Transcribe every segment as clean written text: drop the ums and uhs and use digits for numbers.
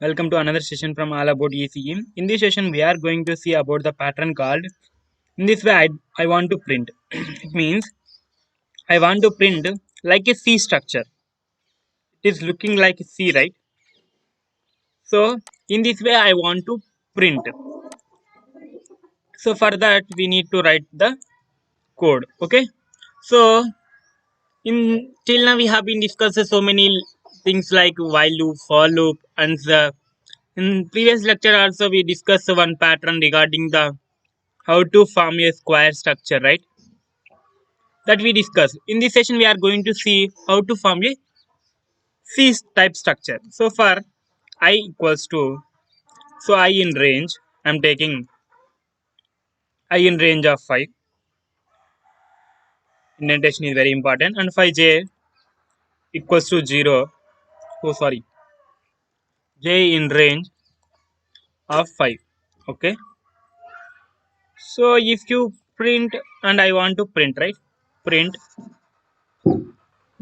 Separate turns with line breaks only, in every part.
Welcome to another session from All About ECE. In this session, we are going to see about the pattern called. In this way, I want to print. It means I want to print like a C structure. It is looking like a C, right? So in this way, I want to print. So for that, we need to write the code. Okay. So in till now, we have been discussing so many things like while loop, for loop, and the. In previous lecture also we discussed one pattern regarding the how to form a square structure, right? That we discussed. In this session, we are going to see how to form a C type structure. So for I equals to, so I in range, I'm taking I in range of 5. Indentation is very important. And 5j equals to 0. Oh, sorry. J in range of 5. Okay. So if you print, and I want to print, right? Print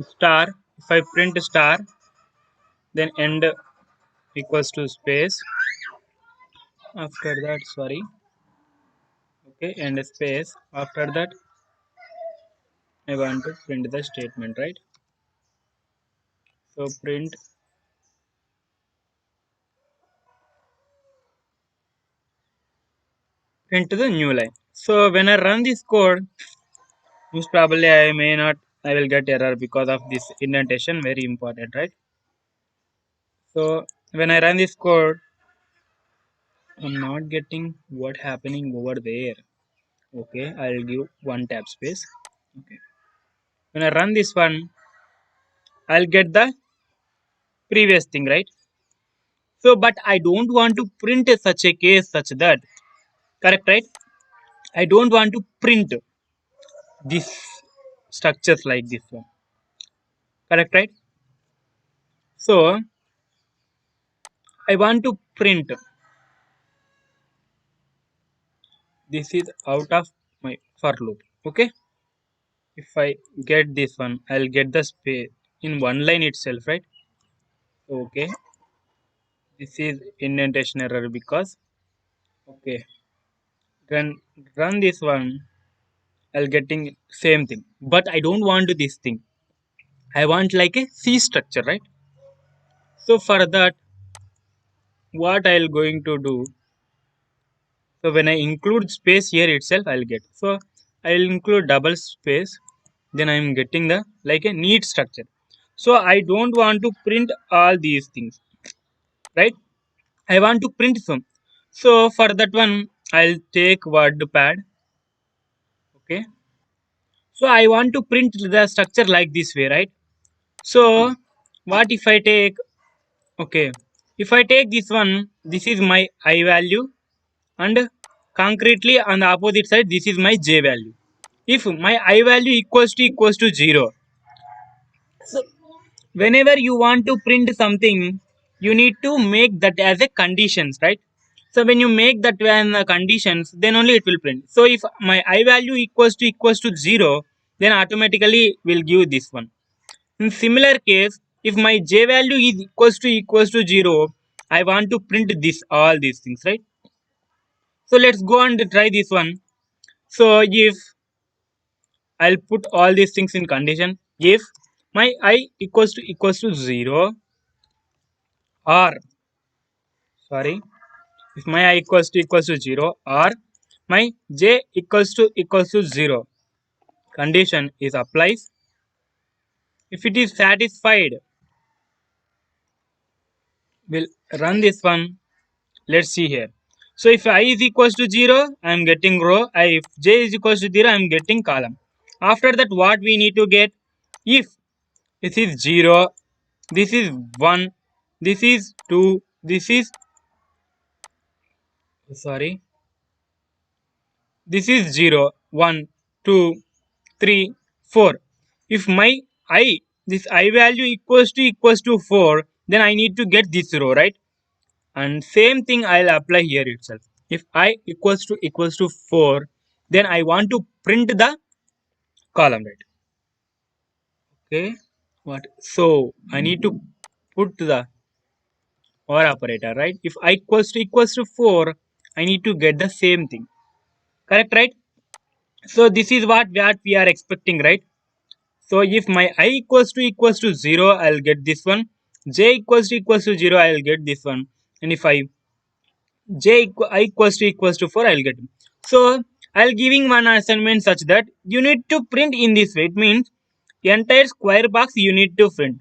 star. If I print star, then end equals to space. After that, sorry. Okay, and space. After that, I want to print the statement, right? So print the new line. So when I run this code, most probably I may not, I will get error because of this indentation. Very important, right? So when I run this code, I'm not getting what happening over there. Okay, I'll give one tab space. Okay. When I run this one, I'll get the previous thing, right? So, but I don't want to print such a case such that. Correct, right? I don't want to print these structures like this one. Correct, right? So I want to print this is out of my for loop. Okay. If I get this one, I'll get the space in one line itself, right? Okay. This is indentation error because okay. Then run this one, I'll getting same thing. But I don't want this thing. I want like a C structure, right? So for that, what I'll going to do, so when I include space here itself, I'll get. So I'll include double space. Then I'm getting the like a neat structure. So I don't want to print all these things, right? I want to print some. So for that one, I'll take WordPad. Okay. So I want to print the structure like this way, right? So what if I take, okay, if I take this one, this is my I value, and concretely on the opposite side, this is my j value. If my I value equals to 0, so whenever you want to print something, you need to make that as a conditions, right? So when you make that when conditions, then only it will print. So if my I value equals to 0, then automatically will give this one. In similar case, if my j value is equals to 0, I want to print this all these things, right? So let's go and try this one. So if I'll put all these things in condition, if my I equals to 0, or sorry, if my I equals to 0, or my j equals to 0, condition is applies. If it is satisfied, we'll run this one. Let's see here. So if I is equals to 0, I am getting row. If j is equals to 0, I am getting column. After that, what we need to get? If this is 0, this is 1, this is 2, this is, sorry, this is 0, 1, 2, 3, 4. If my I, this I value equals to 4, then I need to get this row, right? And same thing I'll apply here itself. If I equals to 4, then I want to print the column, right? Okay. What? So I need to put the OR operator, right? If I equals to 4, I need to get the same thing. Correct, right? So this is what we are expecting, right? So if my I equals to 0, I'll get this one. J equals to 0, I'll get this one. And if I equals to 4, I'll get. So I'll giving one assignment such that you need to print in this way. It means entire square box you need to print.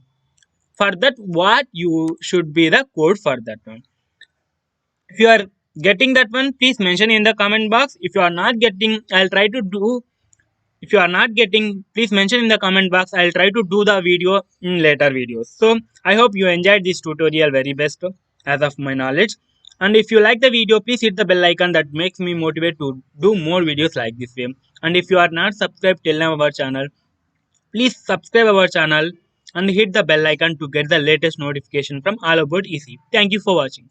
For that, what you should be the code for that one. If you are getting that one, please mention in the comment box. If you are not getting, I'll try to do. If you are not getting, please mention in the comment box. I'll try to do the video in later videos. So I hope you enjoyed this tutorial very best as of my knowledge. And if you like the video, please hit the bell icon that makes me motivate to do more videos like this way. And if you are not subscribed till now our channel, please subscribe our channel and hit the bell icon to get the latest notification from All About Easy. Thank you for watching.